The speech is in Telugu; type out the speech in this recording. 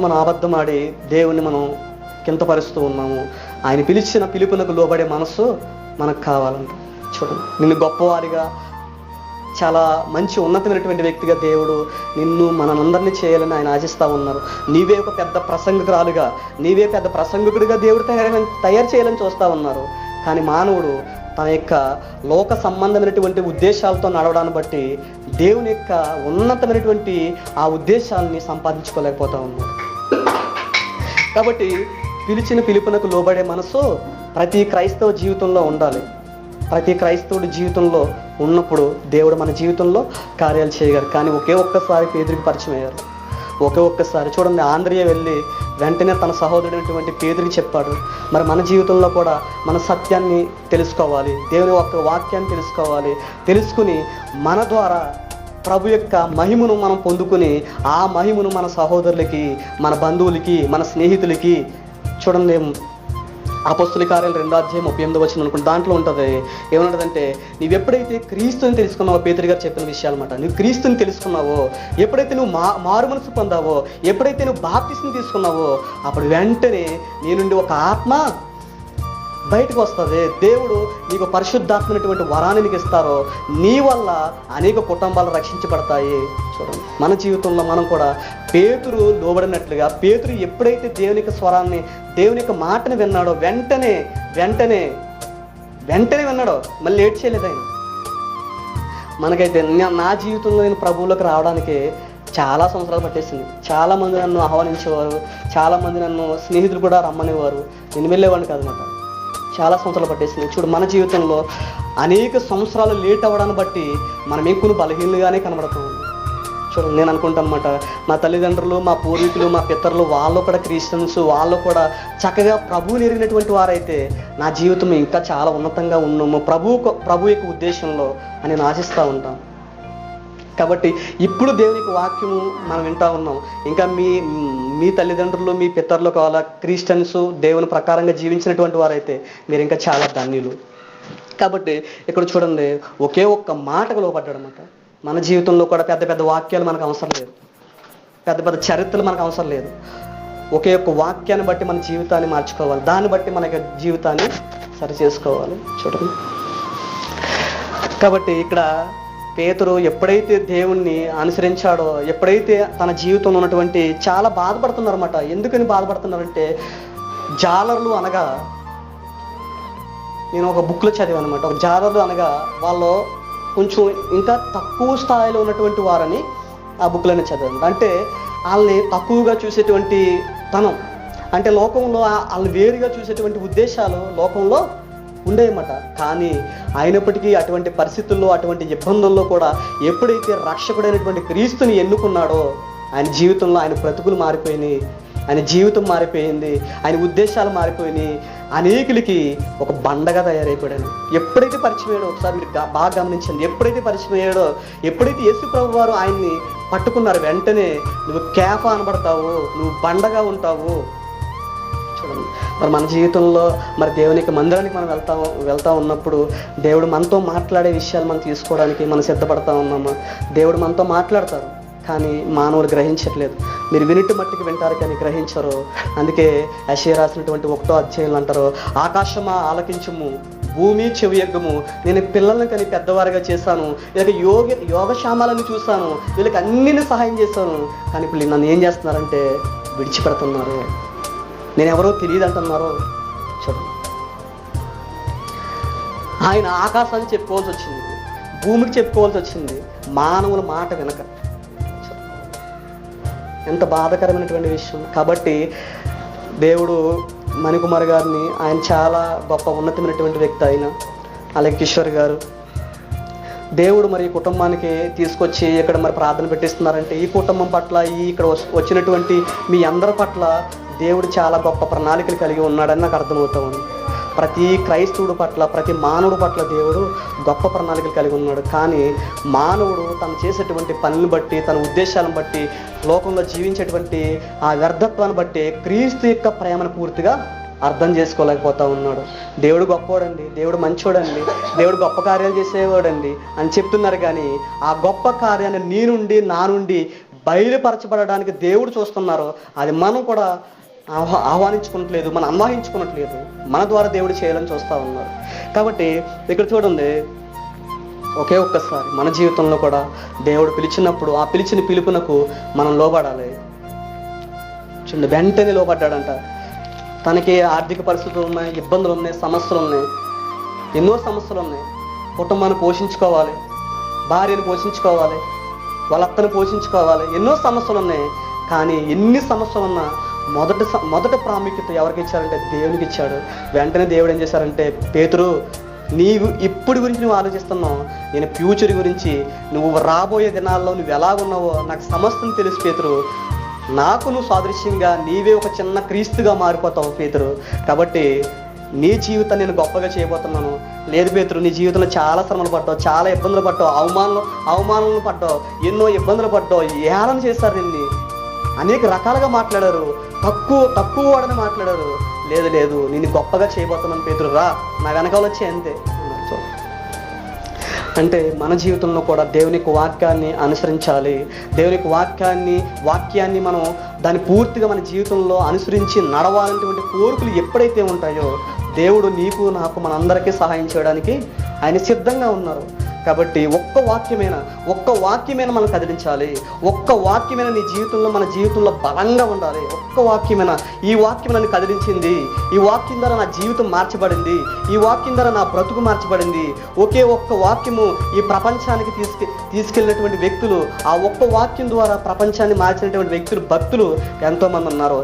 మనం అబద్ధం ఆడి దేవుణ్ణి మనం కింతపరుస్తూ ఉన్నాము. ఆయన పిలిచిన పిలుపునకు లోబడే మనసు మనకు కావాలంట. చూడండి, నిన్ను గొప్పవారిగా, చాలా మంచి ఉన్నతమైనటువంటి వ్యక్తిగా దేవుడు నిన్ను మనందరినీ చేయాలని ఆయన ఆశిస్తూ ఉన్నారు. నీవే ఒక పెద్ద ప్రసంగకురాలుగా, నీవే పెద్ద ప్రసంగకుడిగా దేవుడు తయారు చేయాలని చూస్తూ ఉన్నారు. కానీ మానవుడు తన యొక్క లోక సంబంధమైనటువంటి ఉద్దేశాలతో నడవడాన్ని బట్టి దేవుని యొక్క ఉన్నతమైనటువంటి ఆ ఉద్దేశాలని సంపాదించుకోలేకపోతా ఉన్నాడు. కాబట్టి పిలిచిన పిలుపునకు లోబడే మనసు ప్రతి క్రైస్తవ జీవితంలో ఉండాలి. ప్రతి క్రైస్తవుడి జీవితంలో ఉన్నప్పుడు దేవుడు మన జీవితంలో కార్యాలు చేయగలరు. కానీ ఒక్కసారి పేదరికి పరిచయం అయ్యారు. ఒక్కసారి చూడండి, ఆంధ్రియ వెళ్ళి వెంటనే తన సహోదరుడైనటువంటి పేదరికి చెప్పాడు. మరి మన జీవితంలో కూడా మన సత్యాన్ని తెలుసుకోవాలి, దేవుని యొక్క వాక్యాన్ని తెలుసుకోవాలి. తెలుసుకుని మన ద్వారా ప్రభు యొక్క మహిమను మనం పొందుకుని ఆ మహిమను మన సహోదరులకి, మన బంధువులకి, మన స్నేహితులకి. చూడండి, అపోస్తుల కార్యాలు 2:38 అనుకుంటే దాంట్లో ఉంటుంది. ఏమన్నదంటే, నువ్వు ఎప్పుడైతే క్రీస్తుని తెలుసుకున్నావో, పేతురు గారు చెప్పిన విషయాలు అన్నమాట. నువ్వు క్రీస్తుని తెలుసుకున్నావో, ఎప్పుడైతే నువ్వు మారు మనసు పొందావో, ఎప్పుడైతే నువ్వు బాప్తిస్మం తీసుకున్నావో, అప్పుడు వెంటనే నీ నుండి ఒక ఆత్మ బయటకు వస్తుంది. దేవుడు నీకు పరిశుద్ధాత్మైనటువంటి వరాన్ని నీకు ఇస్తారో, నీ వల్ల అనేక కుటుంబాలు రక్షించబడతాయి. చూడండి, మన జీవితంలో మనం కూడా పేతురు లోబడినట్లుగా, పేతురు ఎప్పుడైతే దేవుని యొక్క స్వరాన్ని, దేవుని యొక్క మాటను విన్నాడో, వెంటనే విన్నాడో, మళ్ళీ లేట్ చేయలేదు ఆయన. మనకైతే నా జీవితంలో నేను ప్రభువులోకి రావడానికి చాలా సంవత్సరాలు పట్టేసింది. చాలామంది నన్ను ఆహ్వానించేవారు, చాలామంది నన్ను స్నేహితులు కూడా రమ్మనేవారు. నేను వెళ్ళేవాడిని కాదనమాట. చాలా సంవత్సరాలు పట్టేసింది. చూడు, మన జీవితంలో అనేక సంవత్సరాలు లేట్ అవ్వడాన్ని బట్టి మనం ఎక్కువ బలహీనలుగానే కనబడుతుంది. చూడండి, నేను అనుకుంటాను అనమాట, మా తల్లిదండ్రులు, మా పూర్వీకులు, మా పితరులు, వాళ్ళు కూడా క్రిస్టియన్స్, వాళ్ళు కూడా చక్కగా ప్రభువుని ఎరిగినటువంటి వారైతే నా జీవితం ఇంకా చాలా ఉన్నతంగా ఉన్నాము ప్రభు యొక్క ఉద్దేశంలో అని నేను ఆశిస్తూ ఉంటాను. కాబట్టి ఇప్పుడు దేవునికి వాక్యము మనం వింటూ ఉన్నాం. ఇంకా మీ తల్లిదండ్రులు, మీ పితరులు కావాలా క్రిస్టియన్స్, దేవుని ప్రకారంగా జీవించినటువంటి వారైతే మీరు ఇంకా చాలా ధన్యులు. కాబట్టి ఇక్కడ చూడండి, ఒక్క మాటకు లోపడ్డాడు అనమాట. మన జీవితంలో కూడా పెద్ద పెద్ద వాక్యాలు మనకు అవసరం లేదు, పెద్ద పెద్ద చరిత్రలు మనకు అవసరం లేదు. ఒక్క వాక్యాన్ని బట్టి మన జీవితాన్ని మార్చుకోవాలి, దాన్ని బట్టి మన జీవితాన్ని సరి చేసుకోవాలి. చూడండి, కాబట్టి ఇక్కడ పేతురు ఎప్పుడైతే దేవుణ్ణి అనుసరించాడో, ఎప్పుడైతే తన జీవితంలో ఉన్నటువంటి చాలా బాధపడుతున్నారన్నమాట. ఎందుకని బాధపడుతున్నారంటే, జాలర్లు అనగా, నేను ఒక బుక్లో చదివాను అనమాట. ఒక జాలర్లు అనగా వాళ్ళు కొంచెం ఇంకా తక్కువ స్థాయిలో ఉన్నటువంటి వారని ఆ బుక్లోనే చదివాను. అంటే వాళ్ళని తక్కువగా చూసేటువంటి తనం, అంటే లోకంలో వాళ్ళని వేరుగా చూసేటువంటి ఉద్దేశాలు లోకంలో ఉండేయన్నమాట. కానీ అయినప్పటికీ అటువంటి పరిస్థితుల్లో, అటువంటి ఇబ్బందుల్లో కూడా ఎప్పుడైతే రక్షకుడైనటువంటి క్రీస్తుని ఎన్నుకున్నాడో, ఆయన జీవితంలో ఆయన బ్రతుకులు మారిపోయినాయి, ఆయన జీవితం మారిపోయింది, ఆయన ఉద్దేశాలు మారిపోయినాయి. అనేకులకి ఒక బండగా తయారైపోయాడు. ఎప్పుడైతే పరిచయం అయ్యాడో, ఒకసారి మీరు బాగా గమనించండి, ఎప్పుడైతే పరిచయం అయ్యాడో, ఎప్పుడైతే యేసు ప్రభు వారు ఆయన్ని పట్టుకున్నారు, వెంటనే నువ్వు కేఫా అనబడతావు, నువ్వు బండగా ఉంటావు. చూడండి, మరి మన జీవితంలో మరి దేవుని యొక్క మందిరానికి మనం వెళ్తా ఉన్నప్పుడు దేవుడు మనతో మాట్లాడే విషయాలు మనం తీసుకోవడానికి మనం సిద్ధపడతా ఉన్నామా? దేవుడు మనతో మాట్లాడతారు, కానీ మానవులు గ్రహించట్లేదు. మీరు వినిటి మట్టికి వింటారు కానీ గ్రహించరు. అందుకే యెషయా రాసినటువంటి 1వ అధ్యాయంలో అంటారు, ఆకాశమా ఆలకించుము, భూమి చెవి ఎగ్గము, నేను పిల్లల్ని కానీ పెద్దవారిగా చేశాను, వీళ్ళకి యోగక్షేమాలను చూశాను, వీళ్ళకి అన్నిని సహాయం చేశాను. కానీ ఇప్పుడు నన్ను ఏం చేస్తున్నారంటే విడిచిపెడుతున్నారు, నేను ఎవరో తెలియదు అంటున్నారు. చూడండి, ఆయన ఆకాశానికి చెప్పుకోవాల్సి వచ్చింది, భూమికి చెప్పుకోవాల్సి వచ్చింది, మానవుల మాట వినక. ఎంత బాధాకరమైనటువంటి విషయం. కాబట్టి దేవుడు మణికుమార్ గారిని, ఆయన చాలా గొప్ప ఉన్నతమైనటువంటి వ్యక్తి ఆయన, అలాగే కిషోర్ గారు, దేవుడు మరి కుటుంబానికి తీసుకొచ్చి ఇక్కడ మరి ప్రార్థన పెట్టిస్తున్నారంటే ఈ కుటుంబం పట్ల, ఇక్కడ వచ్చినటువంటి మీ అందరి పట్ల దేవుడు చాలా గొప్ప ప్రణాళికలు కలిగి ఉన్నాడని నాకు అర్థమవుతా ఉంది. ప్రతి క్రైస్తవుడు పట్ల, ప్రతి మానవుడు పట్ల దేవుడు గొప్ప ప్రణాళికలు కలిగి ఉన్నాడు. కానీ మానవుడు తను చేసేటువంటి పనులను బట్టి, తన ఉద్దేశాలను బట్టి, లోకంలో జీవించేటువంటి ఆ వ్యర్థత్వాన్ని బట్టి క్రీస్తు యొక్క ప్రేమను పూర్తిగా అర్థం చేసుకోలేకపోతా ఉన్నాడు. దేవుడు గొప్పవాడండి, దేవుడు మంచోడండి, దేవుడు గొప్ప కార్యాలు చేసేవాడండి అని చెప్తున్నారు. కానీ ఆ గొప్ప కార్యాన్ని నీ నుండి, నా నుండి బయలుపరచబడడానికి దేవుడు చూస్తున్నారో అది మనం కూడా ఆహ్వానించుకోవట్లేదు, మనం అన్వాహించుకోవట్లేదు. మన ద్వారా దేవుడు చేయాలని చూస్తూ ఉన్నారు. కాబట్టి ఇక్కడ చూడండి, ఒకే ఒక్కసారి మన జీవితంలో కూడా దేవుడు పిలిచినప్పుడు ఆ పిలిచిన పిలుపునకు మనం లోబడాలి. చూడండి, వెంటనే లోబడ్డాడంట. తనకి ఆర్థిక పరిస్థితులు ఉన్నాయి, ఇబ్బందులు ఉన్నాయి, సమస్యలు ఉన్నాయి, ఎన్నో సమస్యలు ఉన్నాయి. కుటుంబాన్ని పోషించుకోవాలి, భార్యను పోషించుకోవాలి, వాళ్ళ అత్తను పోషించుకోవాలి, ఎన్నో సమస్యలు ఉన్నాయి. కానీ ఎన్ని సమస్యలు ఉన్నా మొదట ప్రాముఖ్యత ఎవరికి ఇచ్చారంటే దేవునికి ఇచ్చాడు. వెంటనే దేవుడు ఏం చేశారంటే, పేతురు నీవు ఇప్పుడు గురించి నువ్వు ఆలోచిస్తున్నావు, నేను ఫ్యూచర్ గురించి, నువ్వు రాబోయే దినాల్లో నువ్వు ఎలాగున్నావో నాకు సమస్తం తెలుసు పేతురు. నాకు నువ్వు సాదృశ్యంగా నీవే ఒక చిన్న క్రీస్తుగా మారిపోతావు పేతురు. కాబట్టి నీ జీవితాన్ని నేను గొప్పగా చేయబోతున్నాను. లేదు పేతురు, నీ జీవితంలో చాలా శ్రమలు పడ్డావు, చాలా ఇబ్బందులు పడ్డావు, అవమానాలను పడ్డావు, ఎన్నో ఇబ్బందులు పడ్డావు, ఏళన చేశారు నిన్ను, అనేక రకాలుగా మాట్లాడారు, తక్కువ వాడని మాట్లాడారు. లేదు నేను గొప్పగా చేయబోతున్నాను పేతురు, రా నా వెనకాల వచ్చి అంతే. అంటే మన జీవితంలో కూడా దేవుని యొక్క వాక్యాన్ని అనుసరించాలి. దేవుని యొక్క వాక్యాన్ని మనం దాన్ని పూర్తిగా మన జీవితంలో అనుసరించి నడవాలనేటువంటి కోరికలు ఎప్పుడైతే ఉంటాయో దేవుడు నీకు నాకు మనందరికీ సహాయం చేయడానికి ఆయన సిద్ధంగా ఉన్నారు. కాబట్టి ఒక్క వాక్యమైన మనం కదిలించాలి. ఒక్క వాక్యమైన నీ జీవితంలో, మన జీవితంలో బలంగా ఉండాలి. ఒక్క వాక్యమైన, ఈ వాక్యం నన్ను కదిలించింది, ఈ వాక్యం ద్వారా నా జీవితం మార్చబడింది, ఈ వాక్యం ద్వారా నా బ్రతుకు మార్చబడింది. ఒకే ఒక్క వాక్యము ఈ ప్రపంచానికి తీసుకెళ్ళినటువంటి వ్యక్తులు, ఆ ఒక్క వాక్యం ద్వారా ప్రపంచాన్ని మార్చినటువంటి వ్యక్తులు, భక్తులు ఎంతోమంది ఉన్నారు.